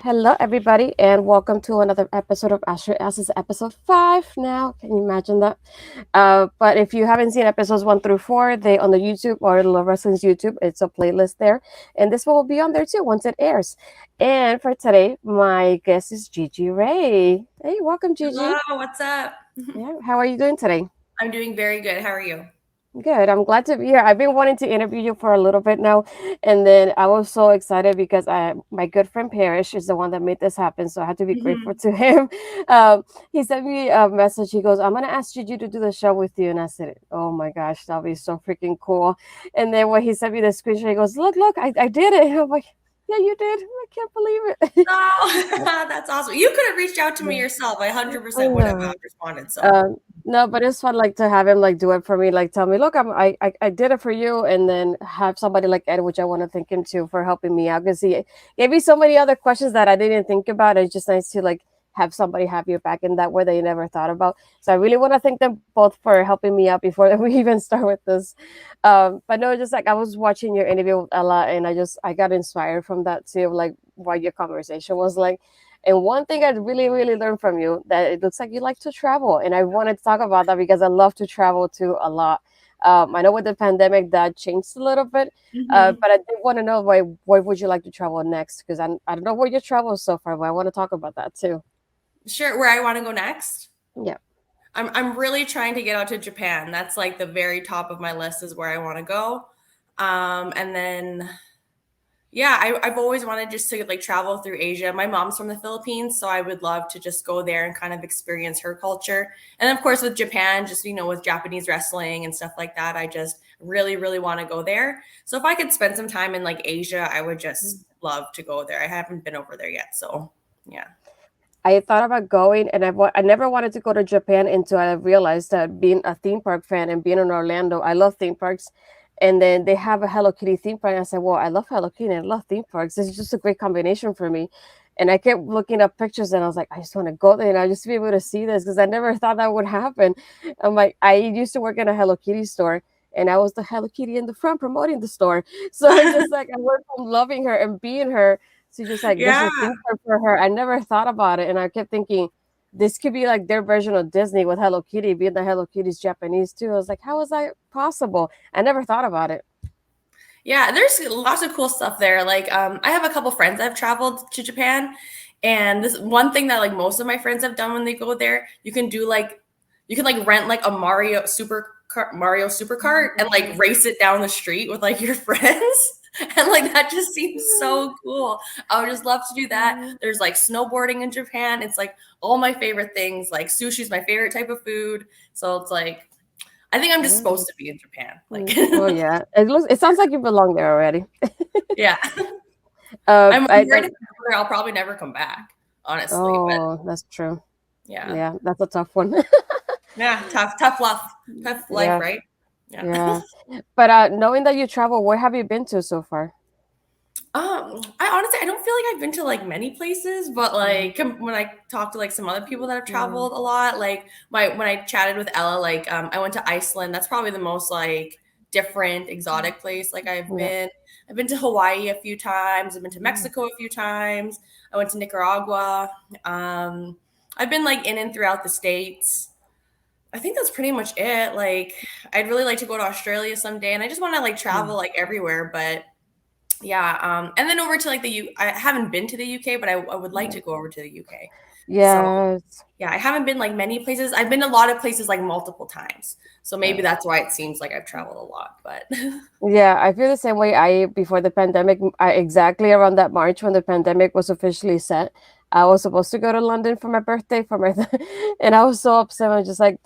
Hello, everybody, and welcome to another episode of Astrid Asks, episode 5 now. Can you imagine that? But if you haven't seen episodes 1 through 4, they on the YouTube or Love Wrestling's YouTube, it's a playlist there. And this one will be on there too once it airs. And for today, my guest is Gigi Rey. Hey, welcome, Gigi. Hello, what's up? Yeah, how are you doing today? I'm doing very good. How are you? Good. I'm glad to be here. I've been wanting to interview you for a little bit now, and then I was so excited because my good friend Parrish is the one that made this happen, so I had to be grateful Mhm. to him. He sent me a message. He goes, "I'm gonna ask Gigi to do the show with you," and I said, "Oh my gosh, that'll be so freaking cool." And then when he sent me the screenshot, he goes, "Look, I did it." And I'm like, "Yeah, you did. I can't believe it." Oh, that's awesome. You could have reached out to me Yeah. yourself. I I 100% would have know. responded. So, No, but it's fun like to have him like do it for me, like tell me, look, I did it for you, and then have somebody like Ed, which I want to thank him too for helping me out because he gave me so many other questions that I didn't think about. It's just nice to like have somebody have your back in that way that you never thought about. So I really want to thank them both for helping me out before we even start with this. But no, just like I was watching your interview with Ella, and I got inspired from that too, like what your conversation was like. And one thing I really, really learned from you that it looks like you like to travel, and I wanted to talk about that because I love to travel too a lot. I know with the pandemic that changed a little bit, mhm. but I did want to know where would you like to travel next? Because I don't know where you traveled so far, but I want to talk about that too. Sure. Where I want to go next? Yeah. I'm really trying to get out to Japan. That's like the very top of my list is where I want to go. And then yeah, I've always wanted just to like travel through Asia. My mom's from the Philippines, so I would love to just go there and kind of experience her culture. And of course, with Japan, just with Japanese wrestling and stuff like that, I just really, really want to go there. So if I could spend some time in like Asia, I would just love to go there. I haven't been over there yet, so yeah. I thought about going, and I never wanted to go to Japan until I realized that being a theme park fan and being in Orlando, I love theme parks. And then they have a Hello Kitty theme park. And I said, "Well, I love Hello Kitty and I love theme parks. This is just a great combination for me." And I kept looking up pictures, and I was like, "I just want to go there, and I just to be able to see this because I never thought that would happen." I'm like, I used to work in a Hello Kitty store, and I was the Hello Kitty in the front promoting the store. So it's just like I went from loving her and being her so just like there's Yeah. a thing for her. I never thought about it, and I kept thinking this could be like their version of Disney with Hello Kitty, being the Hello Kitty's Japanese too. I was like, how is that possible? I never thought about it. Yeah, there's lots of cool stuff there. Like, I have a couple friends that have traveled to Japan, and this one thing that like most of my friends have done when they go there, you can like rent like a Mario supercart and like race it down the street with like your friends. And like that just seems so cool. I would just love to do that. There's like snowboarding in Japan. It's like all my favorite things. Like sushi's my favorite type of food. So it's like I think I'm just supposed to be in Japan. Like Well, yeah, it sounds like you belong there already. yeah. Uh, I'm I, worried if I go there, I'll probably never come back, honestly. But oh, that's true. yeah, Yeah, that's a tough one. yeah, tough life, Yeah, right? Yeah. yeah. But knowing that you travel, where have you been to so far? I honestly I don't feel like I've been to like many places, but Mhm. like when I talk to like some other people that have Yeah, traveled a lot, like my when I chatted with Ella, like I went to Iceland. That's probably the most like different exotic place like yeah. I've been to Hawaii a few times. I've been to Mm. Mexico a few times. I went to Nicaragua. Um, I've been like in and throughout the states. I think that's pretty much it. Like, I'd really like to go to Australia someday, and I just want to like travel like everywhere. But yeah, and then over to like the U. I haven't been to the UK, but I would like Yeah. to go over to the UK. So Yes. yeah, I haven't been like many places. I've been a lot of places like multiple times. So Yeah. maybe that's why it seems like I've traveled a lot. But Yeah, I feel the same way. I before the pandemic, exactly around that March when the pandemic was officially set, I was supposed to go to London for my birthday and I was so upset. I was just like,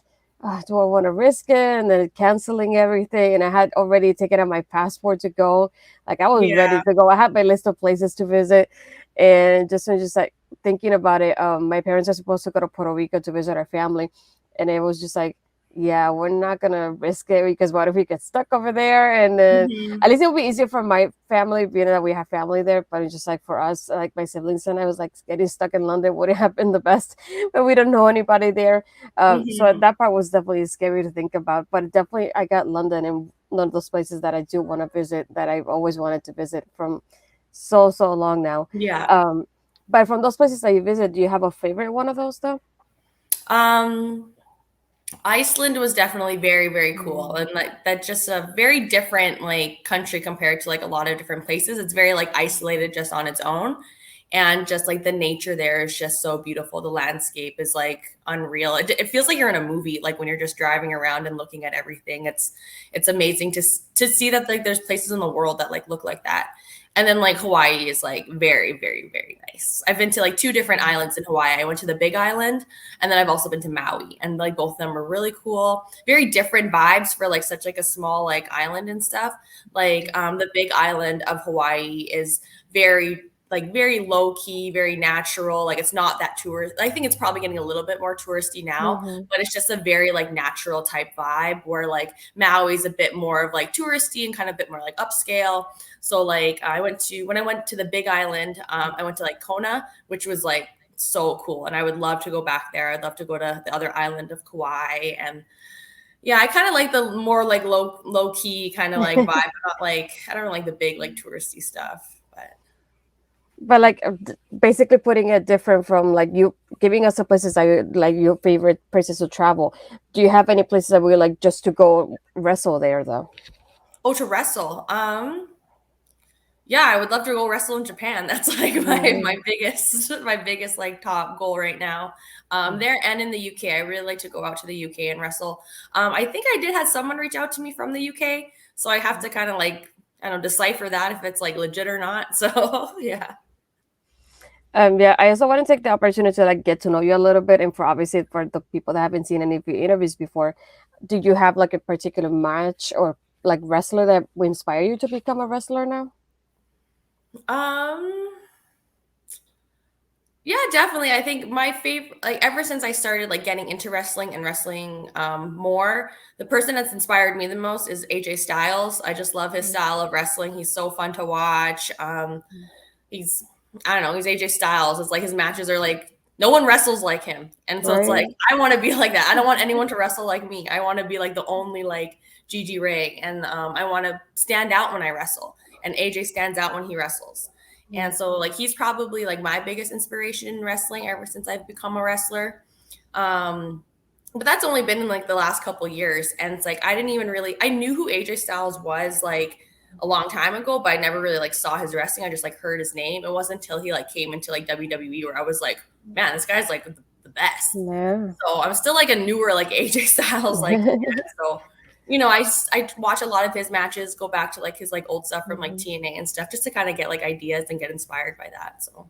do I want to risk it? And then canceling everything, and I had already taken out my passport to go. Like I was ready yeah, to go. I had my list of places to visit, and just like thinking about it. My parents are supposed to go to Puerto Rico to visit our family, and it was just like yeah, we're not gonna risk it because what if we get stuck over there? And then hmm at least it'll be easier for my family, being that we have family there. But it's just like for us, like my siblings and I was like getting stuck in London wouldn't have been the best, but we don't know anybody there. So hmm that part was definitely scary to think about. But definitely, I got London and one of those places that I do want to visit that I've always wanted to visit from so long now. yeah. Um, But from those places that you visit, do you have a favorite one of those though? Um, Iceland was definitely very, very cool. Mm. And like that's just a very different like country compared to like a lot of different places. It's very like isolated just on its own. And just like the nature there is just so beautiful. The landscape is like unreal. It feels like you're in a movie, like when you're just driving around and looking at everything. It's amazing to see that like there's places in the world that like look like that. And then like Hawaii is like very, very, very nice. I've been to like 2 different islands in Hawaii. I went to the Big Island and then I've also been to Maui, and like both of them were really cool. Very different vibes for like such like a small like island and stuff. Like the Big Island of Hawaii is very low key, very natural. Like it's not that tourist. I think it's probably getting a little bit more touristy now, Mhm. but it's just a very like natural type vibe where like Maui's a bit more of like touristy and kind of a bit more like upscale. So like when I went to the Big Island, I went to like Kona, which was like so cool, and I would love to go back there. I'd love to go to the other island of Kauai, and yeah, I kind of like the more like low key kind of like vibe, not like I don't like the big like touristy stuff, but. But like basically putting it different from like you giving us the places that you like your favorite places to travel. Do you have any places that we like just to go wrestle there though? Oh, to wrestle. Yeah, I would love to go wrestle in Japan. That's like my biggest like top goal right now. There and in the UK. I really like to go out to the UK and wrestle. I think I did have someone reach out to me from the UK, so I have to kind of like I don't know, decipher that if it's like legit or not. So yeah. Yeah, I also want to take the opportunity to like get to know you a little bit, and for obviously for the people that haven't seen any of your interviews before, do you have like a particular match or like wrestler that would inspire you to become a wrestler now? Um Yeah, definitely. I think my favorite, like ever since I started like getting into wrestling and wrestling more, the person that's inspired me the most is AJ Styles. I just love his style of wrestling. He's so fun to watch. He's, I don't know, he's AJ Styles. It's like his matches are like, no one wrestles like him. And so it's like, Right. I want to be like that. I don't want anyone to wrestle like me. I want to be like the only like Gigi Rey. And I want to stand out when I wrestle. And AJ stands out when he wrestles. And so like he's probably like my biggest inspiration in wrestling ever since I've become a wrestler. But that's only been in like the last couple years. And it's like I didn't even really I knew who AJ Styles was like a long time ago, but I never really like saw his wrestling. I just like heard his name. It wasn't until he like came into like WWE where I was like, man, this guy's like the best. Yeah. So I'm still like a newer like AJ Styles like fan. So I watch a lot of his matches, go back to like his like old stuff from like TNA and stuff just to kind of get like ideas and get inspired by that. So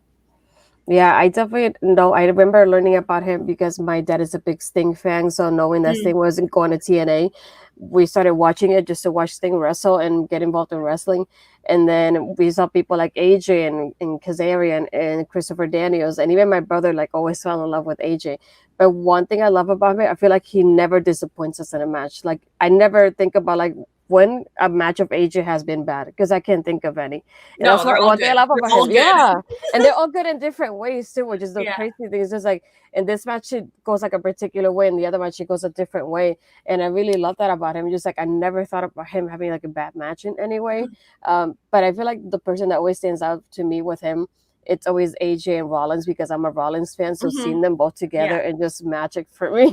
Yeah, I definitely know. I remember learning about him because my dad is a big Sting fan. So knowing that mm, Sting wasn't going to TNA, we started watching it just to watch Sting wrestle and get involved in wrestling. And then we saw people like AJ and Kazarian and Christopher Daniels. And even my brother like always fell in love with AJ. But one thing I love about him, I feel like he never disappoints us in a match. Like I never think about like when a match of AJ has been bad because I can't think of any. And no, that's they're what all one thing I good. love They're about all him. good. Yeah, and they're all good in different ways too, which is the Yeah. crazy thing. It's just like in this match it goes like a particular way, and the other match it goes a different way. And I really love that about him. Just like I never thought about him having like a bad match in any way. But I feel like the person that always stands out to me with him, it's always AJ and Rollins because I'm a Rollins fan. So seeing them both together Yeah. and just magic for me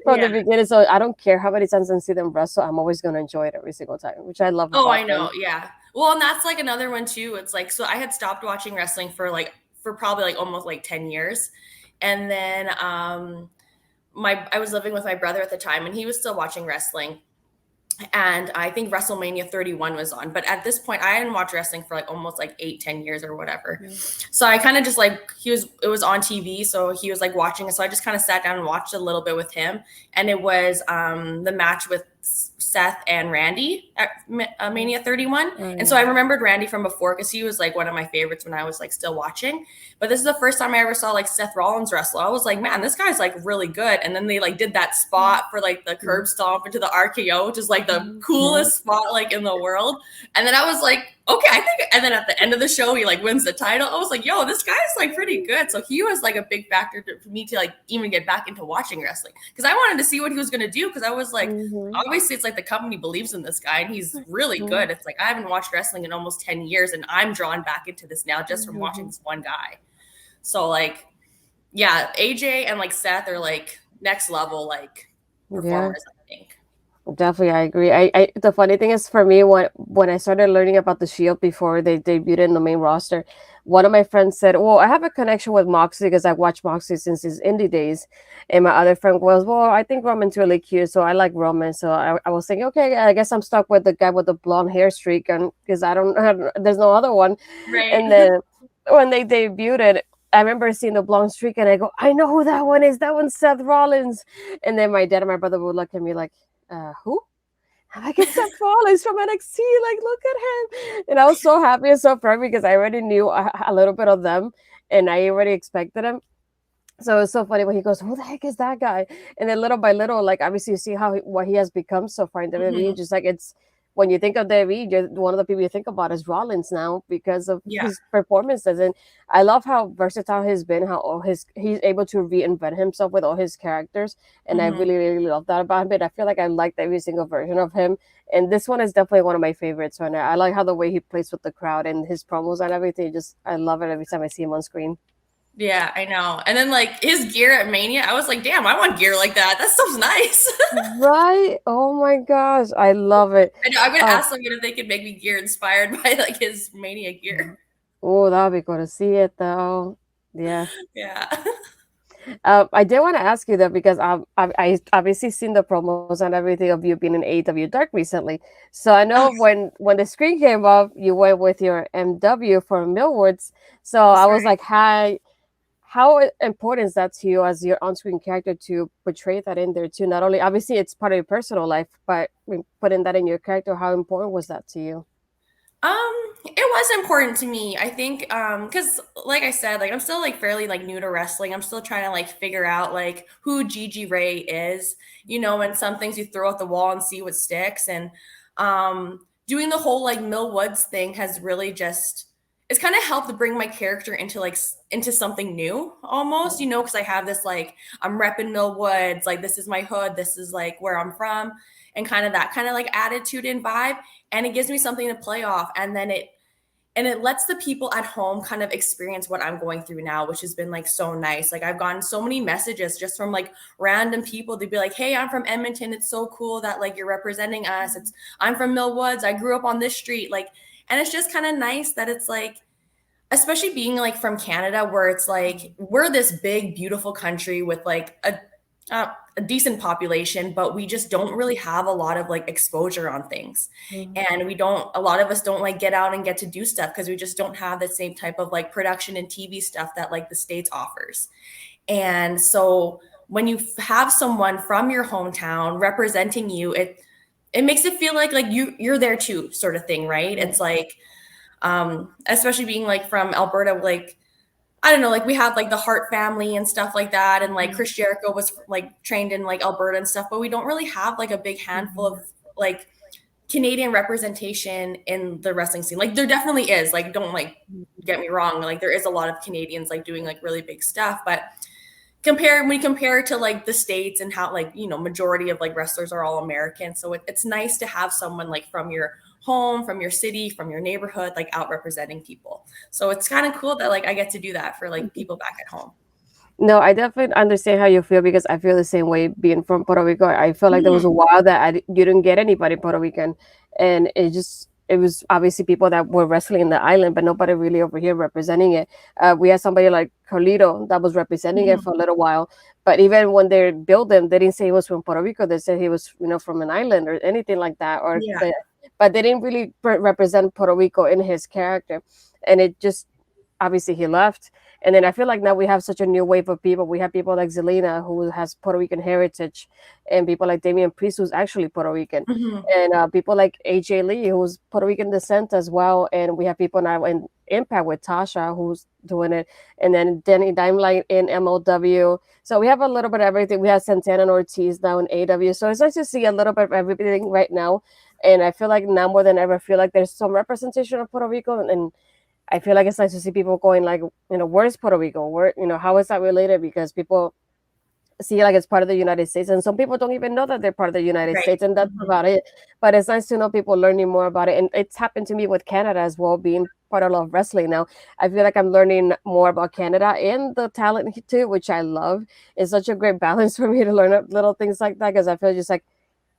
from the Yeah. beginning. So I don't care how many times I see them wrestle, I'm always gonna enjoy it every single time, which I love Oh, I about them. know. Yeah. Well, and that's like another one too. It's like so I had stopped watching wrestling for probably like almost like 10 years. And then I was living with my brother at the time and he was still watching wrestling. And I think WrestleMania 31 was on. But at this point, I hadn't watched wrestling for like almost like 8, 10 years or whatever. So I kind of just like it was on TV, so he was like watching it. So I just kind of sat down and watched a little bit with him. And it was the match with Seth and Randy at Mania 31. And so I remembered Randy from before because he was like one of my favorites when I was like still watching. But this is the first time I ever saw like Seth Rollins wrestle. I was like, man, this guy's like really good. And then they like did that spot for like the curb stomp into the RKO, which is like the coolest spot like in the world. And then I was like, okay, I think. And then at the end of the show, he like wins the title. I was like, yo, this guy's like pretty good. So he was like a big factor for me to like even get back into watching wrestling because I wanted to see what he was gonna do because I was like, obviously it's like the company believes in this guy and he's really good. It's like I haven't watched wrestling in almost 10 years and I'm drawn back into this now just from watching this one guy. So like, yeah, AJ and like Seth are like next level like Yeah. performers, I think. Definitely, I agree. The funny thing is for me when I started learning about the Shield before they debuted in the main roster, one of my friends said, "Well, I have a connection with Moxley because I watched Moxley since his indie days," and my other friend was, "Well, I think Roman's really cute, so I like Roman." So I was thinking, okay, I guess I'm stuck with the guy with the blonde hair streak, and because I don't, there's no other one. Right. And then when they debuted, I remember seeing the blonde streak, and I go, "I know who that one is. That one's Seth Rollins." And then my dad and my brother would look at me like, who? I'm like, it's Seth Rollins from NXT. Like, look at him. And I was so happy and so proud because I already knew a little bit of them and I already expected him. So it's so funny when he goes, "Who the heck is that guy?" And then little by little, like obviously you see what he has become so far in WWE. Mhm. Just like it's when you think of WWE, one of the people you think about is Rollins now because of Yeah. his performances. And I love how versatile he's been, how he's able to reinvent himself with all his characters. And I Mhm. really, really love that about him. And I feel like I liked every single version of him. And this one is definitely one of my favorites right now. I like how the way he plays with the crowd and his promos and everything. Just I love it every time I see him on screen. Yeah, I know. And then like his gear at Mania, I was like, damn, I want gear like that. That stuff's nice. Right? Oh my gosh, I love it. I know. I'm gonna Uh, ask them if they could make me gear inspired by like his Mania gear. oh, that'll be cool to see it though. Yeah. Yeah. I did want to ask you though because I obviously seen the promos and everything of you being in AEW Dark recently. So I know when the screen came up, you went with your MW for Millwoods. So I That's was right. like, hi. How important is that to you as your on-screen character to portray that in there too? Not only obviously it's part of your personal life, but putting that in your character, how important was that to you? It was important to me. I think because like I said, like I'm still like fairly like new to wrestling. I'm still trying to like figure out like who Gigi Rey is, and some things you throw at the wall and see what sticks. And doing the whole like Mill Woods thing has really just it's kind of helped to bring my character into like into something new almost, because I have this like I'm repping Mill Woods, like this is my hood, this is like where I'm from, and kind of that kind of like attitude and vibe, and it gives me something to play off, and then it lets the people at home kind of experience what I'm going through now, which has been like so nice. Like I've gotten so many messages just from like random people. They'd be like, "Hey, I'm from Edmonton. It's so cool that like you're representing us. I'm from Mill Woods. I grew up on this street." Like, and it's just kind of nice that it's like, especially being like from Canada, where it's like we're this big, beautiful country with like a decent population, but we just don't really have a lot of like exposure on things. Mhm. And a lot of us don't like get out and get to do stuff because we just don't have the same type of like production and TV stuff that like the States offers. And so when you have someone from your hometown representing you, it makes it feel like you're there too, sort of thing, right? Right. It's like especially being like from Alberta, like I don't know, like we have like the Hart family and stuff like that. And like Chris Jericho was like trained in like Alberta and stuff, but we don't really have like a big handful of like Canadian representation in the wrestling scene. Like there definitely is, like, don't like get me wrong. Like there is a lot of Canadians like doing like really big stuff, but when we compare to like the States and how like, majority of like wrestlers are all American. So it's nice to have someone like from your home, from your city, from your neighborhood, like out representing people. So it's kind of cool that like I get to do that for like people back at home. No, I definitely understand how you feel because I feel the same way being from Puerto Rico. I feel like there was Mhm. a while that you didn't get anybody Puerto Rican, and it was obviously people that were wrestling in the island, but nobody really over here representing it. We had somebody like Carlito that was representing it Mhm. for a little while, but even when they built him, they didn't say he was from Puerto Rico. They said he was, from an island or anything like that, Yeah. but they didn't really represent Puerto Rico in his character, and it just obviously he left. And then I feel like now we have such a new wave of people. We have people like Selena, who has Puerto Rican heritage, and people like Damian Priest, who's actually Puerto Rican, Mhm. and people like AJ Lee, who's Puerto Rican descent as well. And we have people now in Impact with Tasha, who's doing it, and then Danny Dimelight in MLW. So we have a little bit of everything. We have Santana and Ortiz now in AW. So it's nice to see a little bit of everything right now. And I feel like now more than ever, I feel like there's some representation of Puerto Rico, and I feel like it's nice to see people going like, where's Puerto Rico? Where, how is that related? Because people see like it's part of the United States, and some people don't even know that they're part of the United Right. States, and that's Mhm. about it. But it's nice to know people learning more about it, and it's happened to me with Canada as well, being part of love wrestling now. I feel like I'm learning more about Canada and the talent too, which I love. It's such a great balance for me to learn little things like that because I feel just like,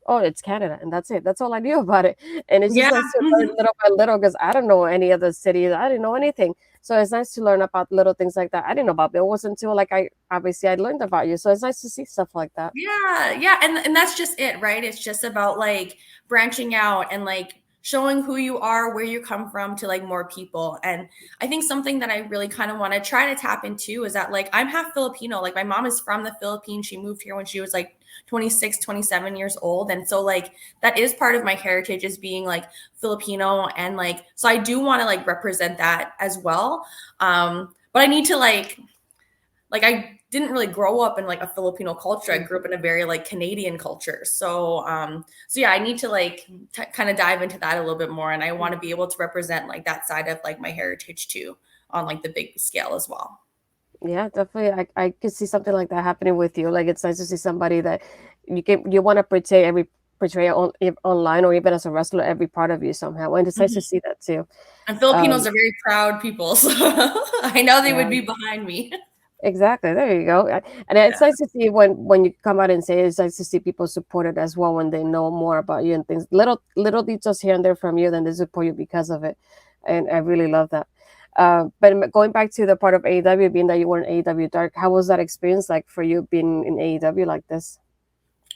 oh, it's Canada, and that's it. That's all I knew about it. And it's just Yeah. nice to learn little by little because I don't know any other cities. I didn't know anything. So it's nice to learn about little things like that. I didn't know about Bill. It wasn't until like I learned about you. So it's nice to see stuff like that. Yeah. And that's just it, right? It's just about like branching out and like showing who you are, where you come from to like more people. And I think something that I really kind of want to try to tap into is that like I'm half Filipino. Like my mom is from the Philippines. She moved here when she was like 26, 27 years old. And so like that is part of my heritage is being like Filipino. And like, so I do want to like represent that as well. But I need to like I didn't really grow up in like a Filipino culture. I grew up in a very like Canadian culture. So yeah, I need to like kind of dive into that a little bit more. And I want to be able to represent like that side of like my heritage too on like the big scale as well. Yeah, definitely. I could see something like that happening with you. Like it's nice to see somebody that you want to portray online or even as a wrestler every part of you somehow. And it's nice to Mhm. see that too. And Filipinos Um, are very proud people. So I know they yeah. would be behind me. Exactly. There you go. And it's Yeah. nice to see when you come out and say it, it's nice to see people support it as well when they know more about you and things. Little details here and there from you, then they support you because of it. And I really love that. But going back to the part of AEW, being that you were in AEW Dark, how was that experience like for you being in AEW like this?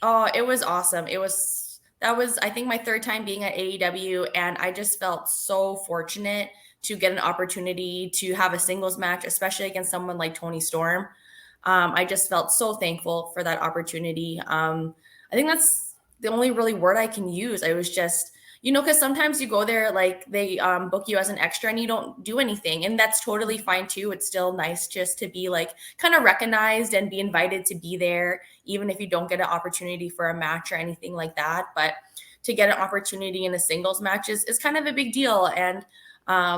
Oh, it was awesome. That was I think my third time being at AEW and I just felt so fortunate to get an opportunity to have a singles match, especially against someone like Tony Storm. I just felt so thankful for that opportunity. I think that's the only really word I can use. I was just, because sometimes you go there, like they book you as an extra and you don't do anything. And that's totally fine too. It's still nice just to be like kind of recognized and be invited to be there, even if you don't get an opportunity for a match or anything like that. But to get an opportunity in a singles match is kind of a big deal. And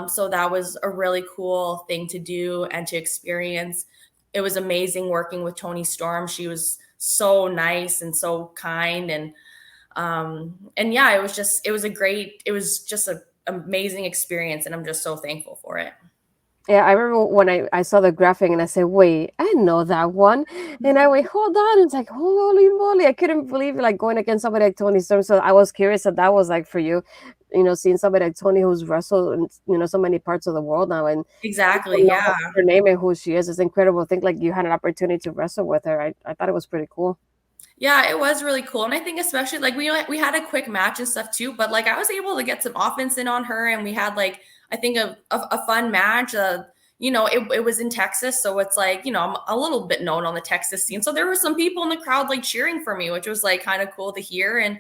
so that was a really cool thing to do and to experience. It was amazing working with Tony Storm. She was so nice and so kind and yeah, it was just an amazing experience and I'm just so thankful for it. Yeah, I remember when I saw the graphic and I said, wait, I know that one. And I went, hold on. It's like, holy moly. I couldn't believe it, like going against somebody like Tony Storm. So I was curious if that was like for you, seeing somebody like Tony who's wrestled in, so many parts of the world now and people Exactly. know Yeah. her name and who she is. It's incredible. I think like you had an opportunity to wrestle with her. I thought it was pretty cool. Yeah, it was really cool. And I think especially like we had a quick match and stuff too, but like I was able to get some offense in on her and we had like I think a fun match. It was in Texas, so it's like, I'm a little bit known on the Texas scene. So there were some people in the crowd like cheering for me, which was like kind of cool to hear. And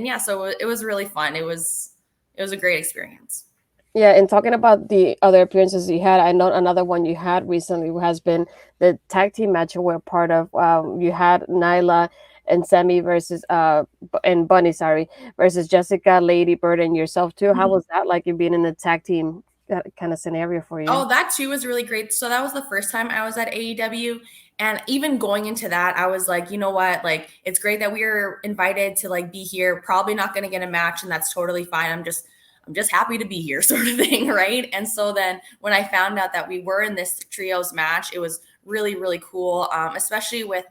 yeah, so it was really fun. It was a great experience. Yeah, and talking about the other appearances you had, I know another one you had recently has been the tag team match you were part of. You had Nyla and Sammy versus and Bunny, sorry, versus Jessica, Lady Bird, and yourself too. How was that like you being in a tag team kind of scenario for you? Oh, that too was really great. So that was the first time I was at AEW. And even going into that, I was like, you know what? Like, it's great that we were invited to like be here. Probably not going to get a match, and that's totally fine. I'm just happy to be here, sort of thing, right? And so then when I found out that we were in this trios match, it was really, really cool, especially with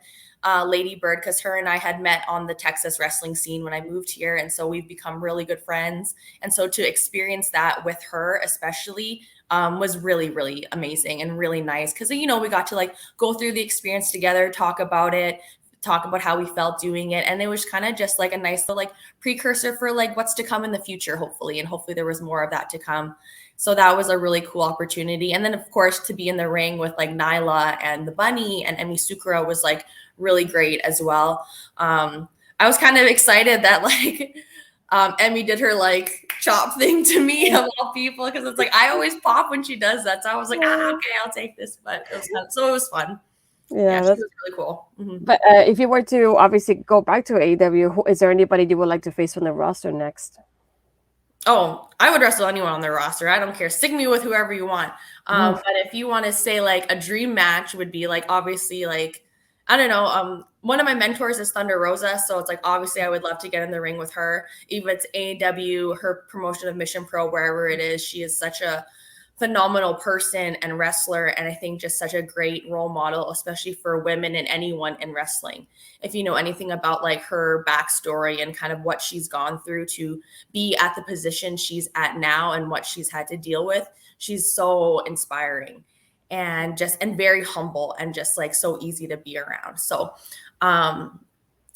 Lady Bird, because her and I had met on the Texas wrestling scene when I moved here. And so we've become really good friends. And so to experience that with her, especially, was really, really amazing and really nice because, we got to like go through the experience together, talk about it, talk about how we felt doing it. And it was kind of just like a nice little like precursor for like what's to come in the future, hopefully. And hopefully there was more of that to come. So that was a really cool opportunity. And then, of course, to be in the ring with like Nyla and the Bunny and Emi Sakura was like really great as well. I was kind of excited that like Emmy did her like chop thing to me of all people because it's like I always pop when she does that. So I was like, okay, I'll take this. But it was fun. Yeah, Yeah, she that's. was really cool. But if you were to obviously go back to AEW, is there anybody you would like to face from the roster next? Oh, I would wrestle anyone on their roster. I don't care. Stick me with whoever you want. But if you want to say like a dream match would be like obviously like I don't know. One of my mentors is Thunder Rosa, so it's like obviously I would love to get in the ring with her. Even if it's AEW, her promotion of Mission Pro, wherever it is, she is such a phenomenal person and wrestler, and I think just such a great role model, especially for women and anyone in wrestling. If you know anything about like her backstory and kind of what she's gone through to be at the position she's at now and what she's had to deal with, she's so inspiring and very humble and just like so easy to be around. So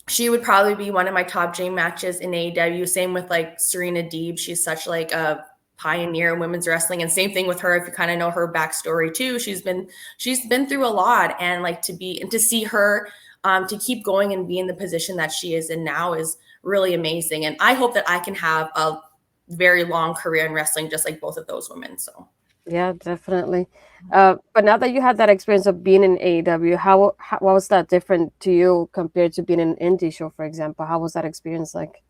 she would probably be one of my top dream matches in AEW. Same with like Serena Deeb. She's such like a pioneer in women's wrestling, and same thing with her. If you kind of know her backstory too, she's been through a lot, and like to see her to keep going and be in the position that she is in now is really amazing. And I hope that I can have a very long career in wrestling, just like both of those women. So. Yeah, definitely. But now that you had that experience of being in AEW, how what was that different to you compared to being in an indie show, for example? How was that experience like?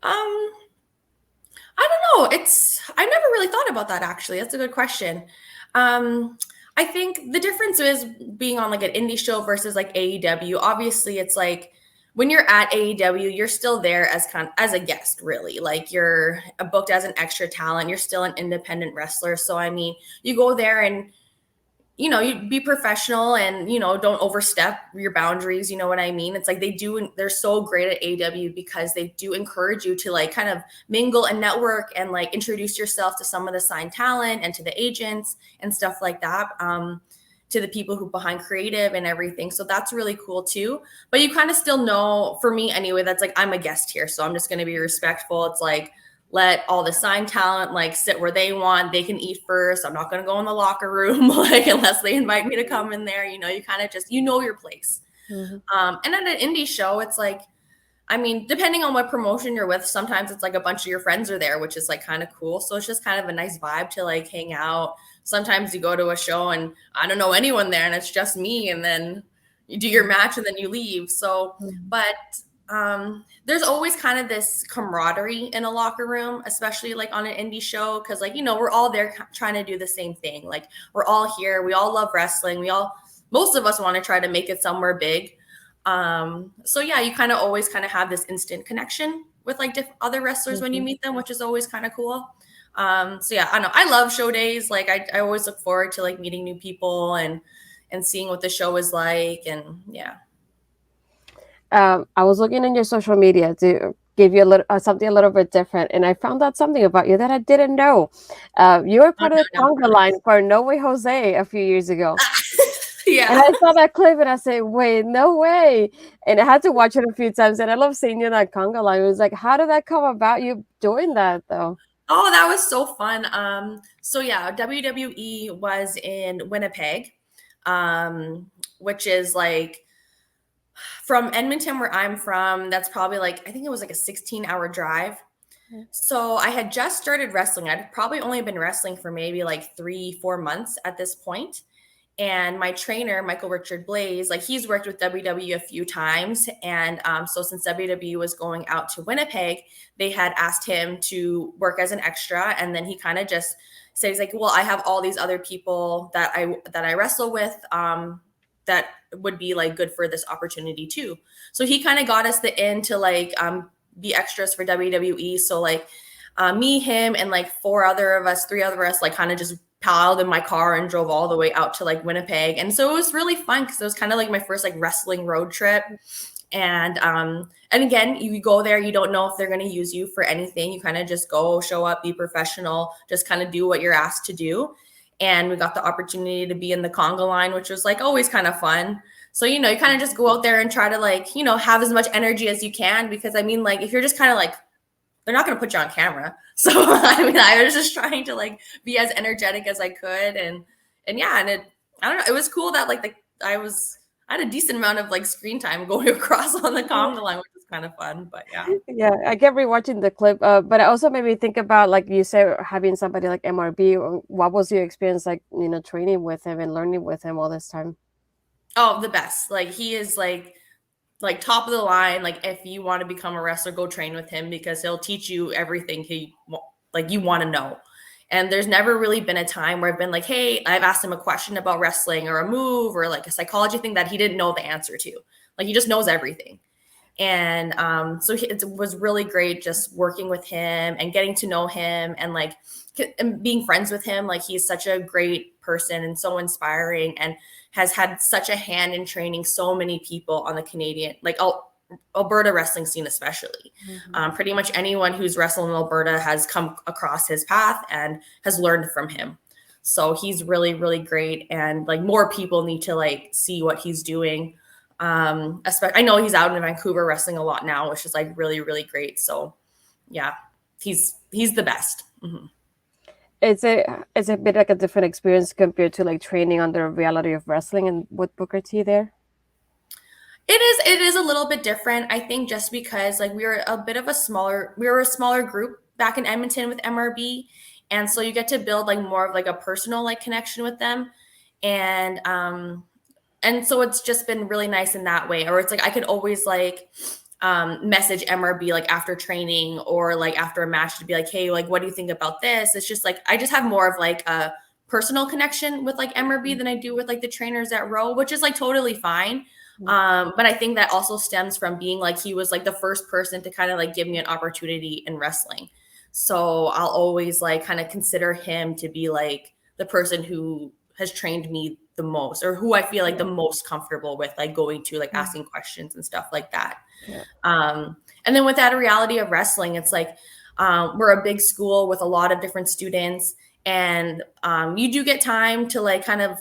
I don't know. I never really thought about that actually. That's a good question. I think the difference is being on like an indie show versus like AEW. Obviously, it's like when you're at AEW, you're still there as a guest, really. Like you're booked as an extra talent. You're still an independent wrestler. So I mean, you go there and you be professional and, don't overstep your boundaries. You know what I mean? It's like they're so great at AEW because they do encourage you to like kind of mingle and network and like introduce yourself to some of the signed talent and to the agents and stuff like that. To the people who behind creative and everything. So that's really cool too. But you kind of still know, for me anyway, that's like, I'm a guest here. So I'm just going to be respectful. It's like, let all the signed talent like sit where they want. They can eat first. I'm not going to go in the locker room like unless they invite me to come in there. You kind of just your place. Mm-hmm. And at an indie show, it's like, I mean, depending on what promotion you're with, sometimes it's like a bunch of your friends are there, which is like kind of cool. So it's just kind of a nice vibe to like hang out. Sometimes you go to a show and I don't know anyone there and it's just me, and then you do your match and then you leave. So, but there's always kind of this camaraderie in a locker room, especially like on an indie show. Cause like, we're all there trying to do the same thing. Like we're all here. We all love wrestling. Most of us want to try to make it somewhere big. So yeah, you kind of always kind of have this instant connection with like other wrestlers when you meet them, which is always kind of cool. So yeah, I don't know. I love show days. Like I always look forward to like meeting new people and seeing what the show is like. And yeah. I was looking in your social media to give you a little something a little bit different, and I found out something about you that I didn't know. You were part of the Conga Line for No Way Jose a few years ago. Yeah. And I saw that clip and I said, wait, no way. And I had to watch it a few times. And I love seeing you in that Conga Line. It was like, how did that come about, you doing that though? Oh, that was so fun. So yeah, WWE was in Winnipeg, which is like from Edmonton, where I'm from. That's probably like, I think it was like a 16-hour drive. So I had just started wrestling. I'd probably only been wrestling for maybe like 3-4 months at this point. And my trainer, Michael Richard Blaze, like he's worked with WWE a few times. And so since WWE was going out to Winnipeg, they had asked him to work as an extra. And then he kind of just said, he's like, well, I have all these other people that I wrestle with that would be like good for this opportunity too. So he kind of got us the in to like be extras for WWE. So like me, him, and like three other of us, like kind of just piled in my car and drove all the way out to like Winnipeg. And so it was really fun because it was kind of like my first like wrestling road trip. And again, you go there, you don't know if they're going to use you for anything. You kind of just go, show up, be professional, just kind of do what you're asked to do. And we got the opportunity to be in the Conga Line, which was like always kind of fun. So, you kind of just go out there and try to like, have as much energy as you can, because I mean, like, if you're just kind of like, they're not going to put you on camera. So, I mean, I was just trying to like be as energetic as I could. And yeah, and I don't know, it was cool that like I had a decent amount of like screen time going across on the Conga Line, which was kind of fun, but yeah. Yeah, I kept rewatching the clip, but it also made me think about, like you said, having somebody like MRB. What was your experience like, training with him and learning with him all this time? Oh, the best. Like he is like top of the line. Like if you want to become a wrestler, go train with him because he'll teach you everything you want to know. And there's never really been a time where I've been like, hey, I've asked him a question about wrestling or a move or like a psychology thing that he didn't know the answer to. Like he just knows everything. And so it was really great just working with him and getting to know him and like and being friends with him. Like he's such a great person and so inspiring and has had such a hand in training so many people on the Canadian, like Alberta wrestling scene, especially. Pretty much anyone who's wrestled in Alberta has come across his path and has learned from him. So he's really, really great. And like more people need to like see what he's doing. Especially, I know he's out in Vancouver wrestling a lot now, which is like really, really great. So yeah, he's the best. Mm-hmm. It's a bit like a different experience compared to like training under a reality of wrestling and with Booker T there. It is a little bit different, I think, just because like we were a smaller group back in Edmonton with MRB, and so you get to build like more of like a personal like connection with them, and so it's just been really nice in that way. Or it's like I could always like message MRB like after training or like after a match to be like, hey, like what do you think about this? It's just like I just have more of like a personal connection with like MRB than I do with like the trainers at Row, which is like totally fine. But I think that also stems from being like he was like the first person to kind of like give me an opportunity in wrestling. So I'll always like kind of consider him to be like the person who has trained me the most or who I feel like the most comfortable with like going to like asking questions and stuff like that. And then with that reality of wrestling, it's like we're a big school with a lot of different students and you do get time to like kind of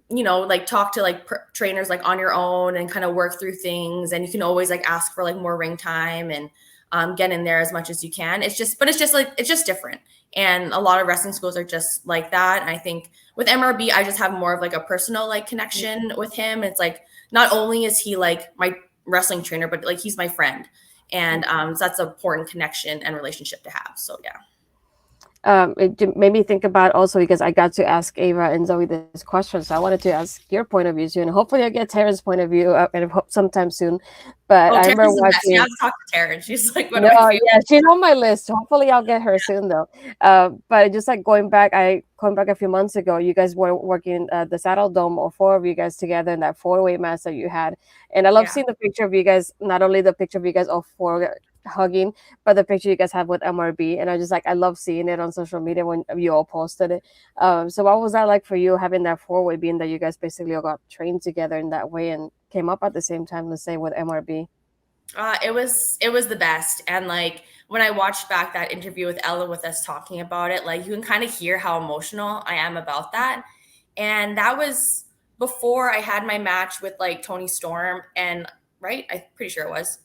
like talk to like trainers like on your own and kind of work through things. And you can always like ask for like more ring time and get in there as much as you can. It's just different. And a lot of wrestling schools are just like that. And I think with MRB, I just have more of like a personal like connection with him. It's like, not only is he like my wrestling trainer, but like he's my friend. And so that's an important connection and relationship to have. So yeah. It made me think about also because I got to ask Ava and Zoe this question, so I wanted to ask your point of view soon. Hopefully, I get Tara's point of view and sometime soon. But I remember watching. You have to talk to Tara. She's like no, yeah, she's on my list. Hopefully, I'll get her soon though. But just like going back a few months ago, you guys were working at the Saddle Dome, all four of you guys together in that 4-way match that you had, and I love seeing the picture of you guys. Not only the picture of you guys all four hugging, but the picture you guys have with MRB, and I just like I love seeing it on social media when you all posted it. So what was that like for you having that 4-way, being that you guys basically all got trained together in that way and came up at the same time, let's say with MRB? It was the best. And like when I watched back that interview with Ella with us talking about it, like you can kind of hear how emotional I am about that. And that was before I had my match with like Tony Storm, and right, I'm pretty sure it was.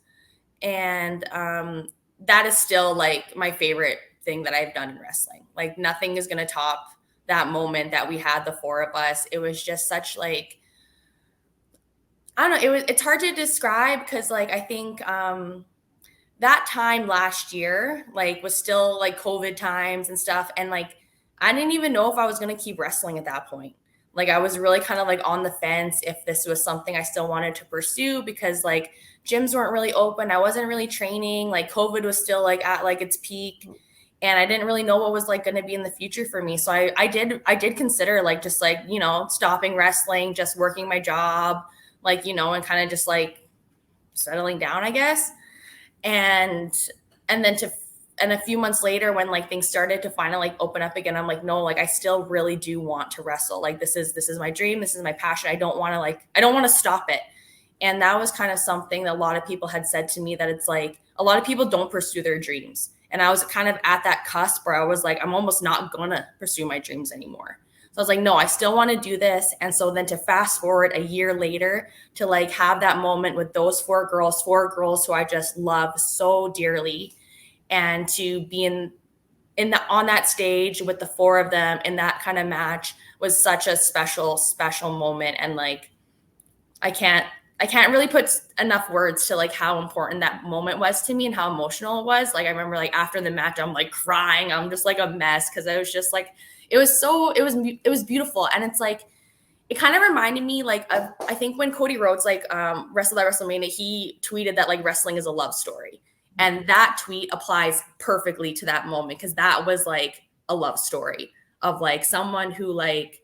And that is still like my favorite thing that I've done in wrestling. Like nothing is going to top that moment that we had, the four of us. It was just such like, I don't know, it's hard to describe because like I think that time last year like was still like COVID times and stuff, and like I didn't even know if I was going to keep wrestling at that point. Like I was really kind of like on the fence if this was something I still wanted to pursue, because like gyms weren't really open. I wasn't really training. Like COVID was still like at like its peak, and I didn't really know what was like going to be in the future for me. So I did consider like just like, stopping wrestling, just working my job, like, and kind of just like settling down, I guess. And then and a few months later when like things started to finally like open up again, I'm like, no, like I still really do want to wrestle. Like this is my dream. This is my passion. I don't want to stop it. And that was kind of something that a lot of people had said to me, that it's like a lot of people don't pursue their dreams. And I was kind of at that cusp where I was like, I'm almost not going to pursue my dreams anymore. So I was like, no, I still want to do this. And so then to fast forward a year later to like have that moment with those four girls who I just love so dearly, and to be on that stage with the four of them in that kind of match was such a special moment. And like, I can't really put enough words to like how important that moment was to me and how emotional it was. Like I remember like after the match, I'm like crying. I'm just like a mess, because I was just like, it was beautiful. And it's like, it kind of reminded me like of, I think when Cody Rhodes like wrestled at WrestleMania, he tweeted that like wrestling is a love story. And that tweet applies perfectly to that moment, because that was like a love story of like someone who like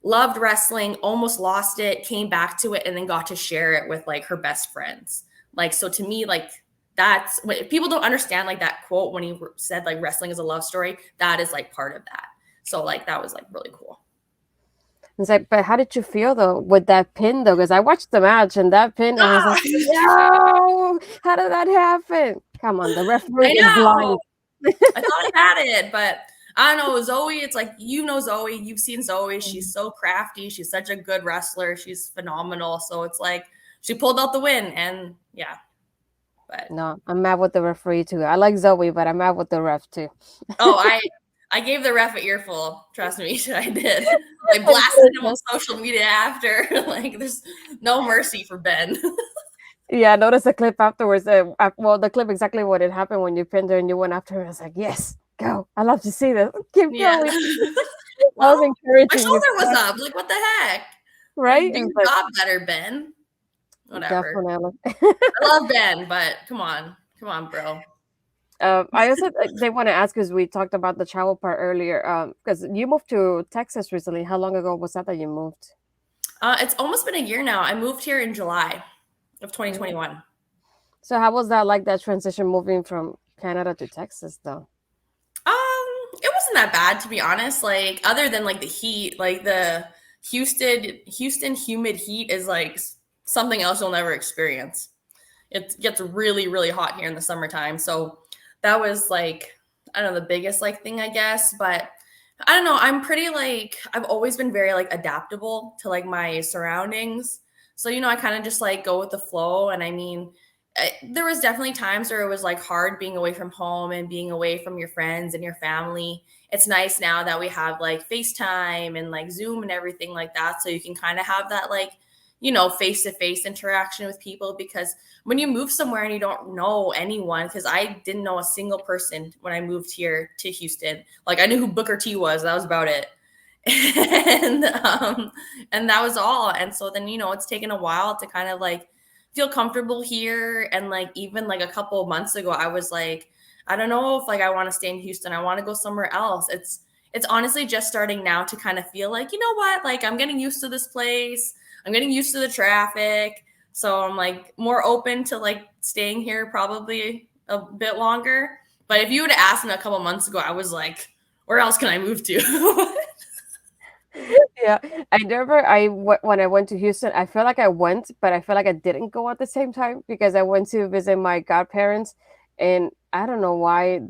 loved wrestling, almost lost it, came back to it, and then got to share it with like her best friends. Like, so to me, like that's what people don't understand, like that quote when he said like wrestling is a love story, that is like part of that. So like that was like really cool. It's like, but how did you feel though with that pin though? Because I watched the match and that pin, I was like, no, how did that happen? Come on, the referee I is blind. know. I thought I had it, but I don't know. Zoe, it's like, you know, Zoe, you've seen Zoe. She's so crafty. She's such a good wrestler. She's phenomenal. So it's like she pulled out the win, and yeah. But No, I'm mad with the referee too. I like Zoe, but I'm mad with the ref too. oh, I gave the ref an earful. Trust me, I did. I blasted him on social media after. Like, there's no mercy for Ben. Yeah, I noticed the clip afterwards. Well, the clip exactly what had happened when you pinned her and you went after her. I was like, yes, go. I love to see this. Keep going. Well, I was encouraging my shoulder you. was up. Like, what the heck? Right? Like, do your job better, Ben. Whatever. Definitely. I love Ben, but come on, bro. I also they want to ask, because we talked about the travel part earlier. Because you moved to Texas recently. How long ago was that you moved? It's almost been a year now. I moved here in July of 2021. So how was that, like that transition moving from Canada to Texas though? It wasn't that bad, to be honest. Like, other than like the heat, like the Houston humid heat is like something else you'll never experience. It gets really, really hot here in the summertime. So that was like, I don't know, the biggest like thing, I guess. But I don't know. I'm pretty like, I've always been very like adaptable to like my surroundings. So, you know, I kind of just like go with the flow. And I mean, there was definitely times where it was like hard being away from home and being away from your friends and your family. It's nice now that we have like FaceTime and like Zoom and everything like that. So you can kind of have that like, you know, face-to-face interaction with people, because when you move somewhere and you don't know anyone, because I didn't know a single person when I moved here to Houston. Like, I knew who Booker T was. That was about it. And that was all. And so then, you know, it's taken a while to kind of like feel comfortable here. And like, even like a couple of months ago, I was like, I don't know if like I want to stay in Houston. I want to go somewhere else. It's honestly just starting now to kind of feel like, you know what, like I'm getting used to this place. I'm getting used to the traffic. So I'm like more open to like staying here probably a bit longer. But if you would have asked me a couple months ago, I was like, where else can I move to? Yeah, when I went to Houston, I feel like I went, but I feel like I didn't go at the same time, because I went to visit my godparents, and I don't know why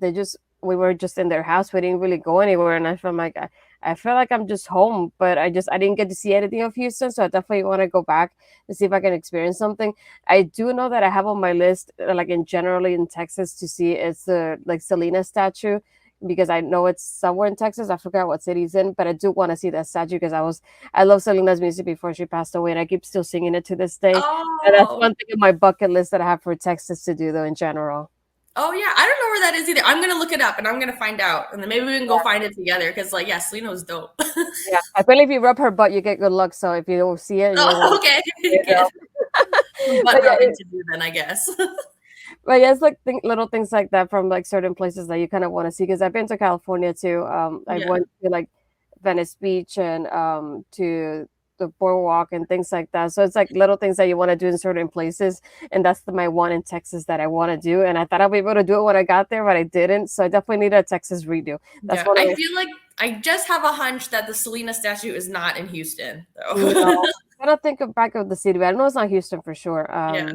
we were just in their house. We didn't really go anywhere, and I felt like I feel like I'm just home, but I didn't get to see anything of Houston, so I definitely want to go back to see if I can experience something. I do know that I have on my list, like in generally in Texas, to see is the like Selena statue, because I know it's somewhere in Texas. I forgot what city it's in, but I do want to see that statue, because I love Selena's music before she passed away, and I keep still singing it to this day. And that's one thing on my bucket list that I have for Texas to do, though, in general. Oh yeah, I don't know where that is either. I'm gonna look it up and I'm gonna find out, and then maybe we can go find it together, because like, yeah, Selena was dope. Yeah, I believe if you rub her butt, you get good luck. So if you don't see it, okay, good. Butt rubbing to do then, I guess. But yeah, it's like little things like that from like certain places that you kind of want to see. Because I've been to California too. I went to like Venice Beach and to the boardwalk and things like that. So it's like little things that you want to do in certain places, and that's my one in Texas that I want to do. And I thought I'd be able to do it when I got there, but I didn't. So I definitely need a Texas redo. That's I feel like I just have a hunch that the Selena statue is not in Houston, though. No, I don't think back of the city, but I know it's not Houston for sure. Yeah.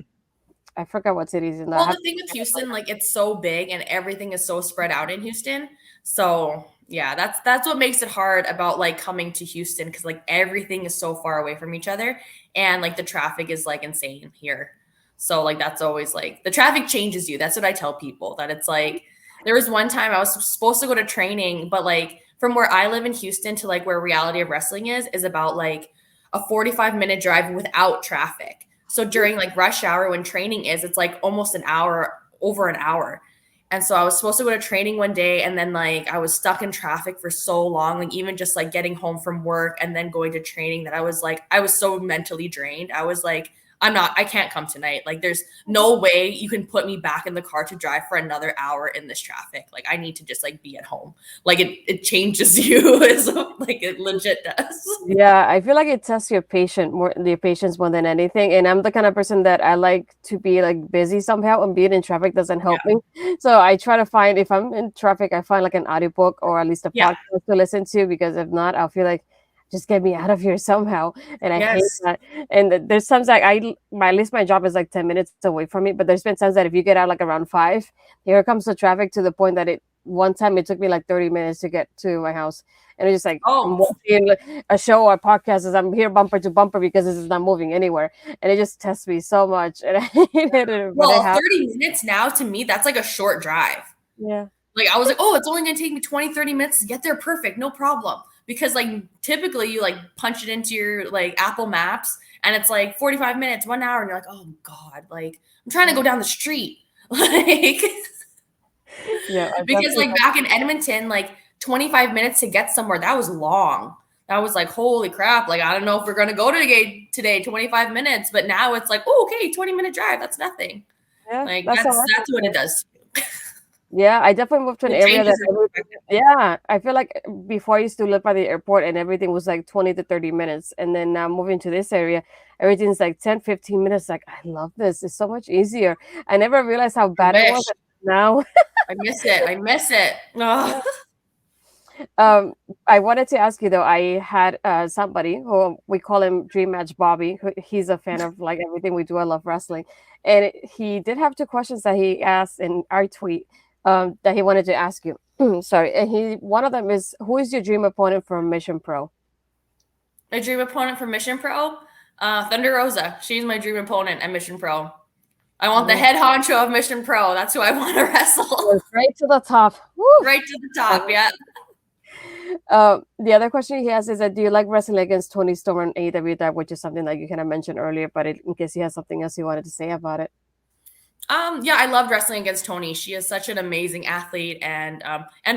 I forgot what cities in that. Well, the thing with Houston, like it's so big and everything is so spread out in Houston. So yeah, that's what makes it hard about like coming to Houston, because like everything is so far away from each other, and like the traffic is like insane here. So like that's always like the traffic changes you. That's what I tell people, that it's like there was one time I was supposed to go to training, but like from where I live in Houston to like where Reality of Wrestling is about like a 45-minute drive without traffic. So during like rush hour when training is, it's like almost an hour, over an hour. And so I was supposed to go to training one day, and then like I was stuck in traffic for so long, like even just like getting home from work and then going to training, that I was so mentally drained. I was like, I can't come tonight. Like, there's no way you can put me back in the car to drive for another hour in this traffic. Like, I need to just like be at home. Like, it changes you. Like, it legit does. Yeah, I feel like it tests your patience more than anything. And I'm the kind of person that I like to be like busy somehow, and being in traffic doesn't help me. So I try to find, if I'm in traffic, I find like an audiobook or at least a Yeah. podcast to listen to, because if not, I'll feel like just get me out of here somehow. And I hate Yes. that. And there's times like at least my job is like 10 minutes away from me, but there's been times that if you get out like around 5, here comes the traffic, to the point that one time it took me like 30 minutes to get to my house. And it's just like I'm Oh, watching a show or podcast as I'm here bumper to bumper because this is not moving anywhere. And it just tests me so much. And I hated it, but it well, happened. 30 minutes now to me, that's like a short drive. Yeah. Like, I was like, oh, it's only going to take me 20, 30 minutes to get there. Perfect. No problem. Because like typically you like punch it into your like Apple Maps and it's like 45 minutes, 1 hour. And you're like, oh God, like I'm trying to go down the street. Like, Yeah. because like back in Edmonton, like 25 minutes to get somewhere, that was long. That was like, holy crap. Like, I don't know if we're going to go today, 25 minutes. But now it's like, oh, okay, 20-minute drive. That's nothing. Yeah, Like, that's that's what it does. Yeah, I definitely moved to an It area that changes your perspective. yeah, I feel like before I used to live by the airport and everything was like 20 to 30 minutes. And then now moving to this area, everything's like 10, 15 minutes. Like, I love this. It's so much easier. I never realized how I bad it was. wish. Now, I miss it. I miss it. Ugh. I wanted to ask you though, I had somebody who we call him Dream Match Bobby. He's a fan of like everything we do. I love wrestling. And he did have 2 questions that he asked in our tweet that he wanted to ask you. Sorry. And one of them is, who is your dream opponent for Mission Pro? My dream opponent for Mission Pro, Thunder Rosa. She's my dream opponent at Mission Pro. I want the head honcho of Mission Pro. That's who I want to wrestle. Right to the top. Woo! Right to the top, yeah. The other question he has is that, do you like wrestling against Tony Storm on AEW Dark, which is something that you kind of mentioned earlier, but in case he has something else he wanted to say about it. Yeah, I loved wrestling against Tony. She is such an amazing athlete and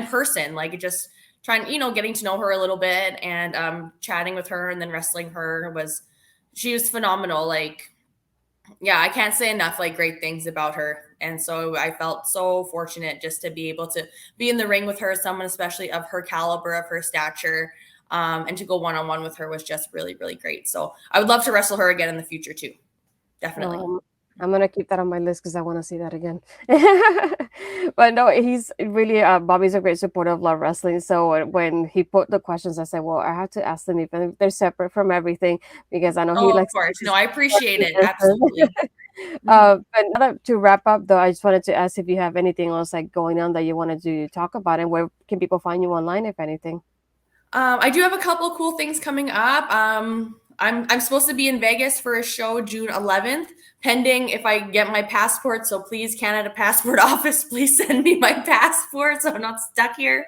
person. Like, just trying, getting to know her a little bit and chatting with her and then wrestling her she was phenomenal. Like, yeah, I can't say enough like great things about her. And so I felt so fortunate just to be able to be in the ring with her, someone especially of her caliber, of her stature, and to go one-on-one with her was just really, really great. So I would love to wrestle her again in the future too. Definitely. I'm gonna keep that on my list because I want to see that again. But no, he's really Bobby's a great supporter of Love Wrestling. So when he put the questions, I said, well, I have to ask them if they're separate from everything, because I know he likes. Of course. No, I appreciate it. Absolutely. But to wrap up though, I just wanted to ask if you have anything else like going on that you wanted to talk about, and where can people find you online, if anything? I do have a couple of cool things coming up. I'm supposed to be in Vegas for a show June 11th, pending if I get my passport. So please, Canada Passport Office, please send me my passport so I'm not stuck here.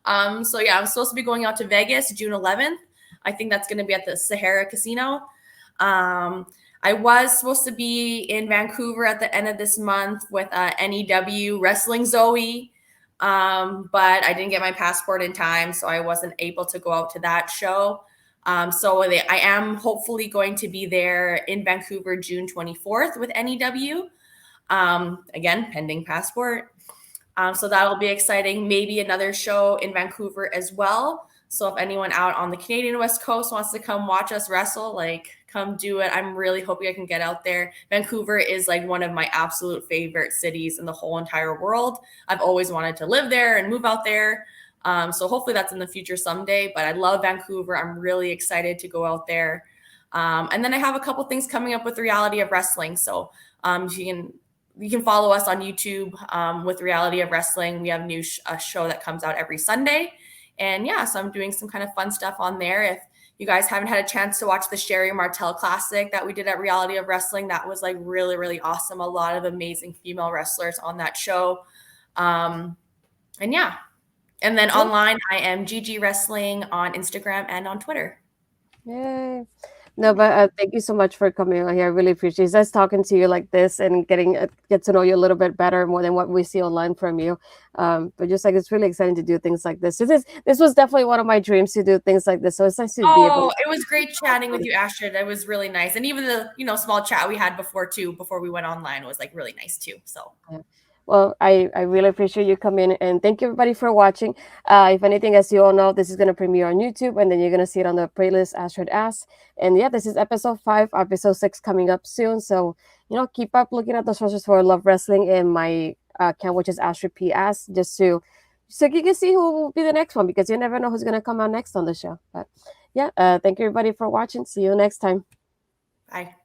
So yeah, I'm supposed to be going out to Vegas June 11th. I think that's going to be at the Sahara Casino. I was supposed to be in Vancouver at the end of this month with NEW Wrestling Zoe. But I didn't get my passport in time, so I wasn't able to go out to that show. So I am hopefully going to be there in Vancouver June 24th with NEW. Again, pending passport. So that'll be exciting. Maybe another show in Vancouver as well. So if anyone out on the Canadian West Coast wants to come watch us wrestle, like, come do it. I'm really hoping I can get out there. Vancouver is like one of my absolute favorite cities in the whole entire world. I've always wanted to live there and move out there. So hopefully that's in the future someday, but I love Vancouver. I'm really excited to go out there. And then I have a couple things coming up with the Reality of Wrestling. So you can follow us on YouTube with Reality of Wrestling. We have a show that comes out every Sunday. And yeah, so I'm doing some kind of fun stuff on there. If you guys haven't had a chance to watch the Sherry Martel Classic that we did at Reality of Wrestling, that was like really, really awesome. A lot of amazing female wrestlers on that show. And yeah. And then online, I am Gigi Wrestling on Instagram and on Twitter. Yay. No, but thank you so much for coming on here. I really appreciate it. It's nice talking to you like this and getting get to know you a little bit better more than what we see online from you. But just like it's really exciting to do things like this. This was definitely one of my dreams to do things like this. So it's nice to be able Oh, to. it was great chatting with you, Astrid. It was really nice. And even the, small chat we had before too, before we went online was like really nice too. So Yeah. Well, I really appreciate you coming and thank you everybody for watching. If anything, as you all know, this is going to premiere on YouTube and then you're going to see it on the playlist Astrid Asks. And yeah, this is episode 5, episode 6 coming up soon. So, keep up looking at the sources for Love Wrestling and my account, which is Astrid P. Asks, just so you can see who will be the next one because you never know who's going to come out next on the show. But yeah, thank you everybody for watching. See you next time. bye.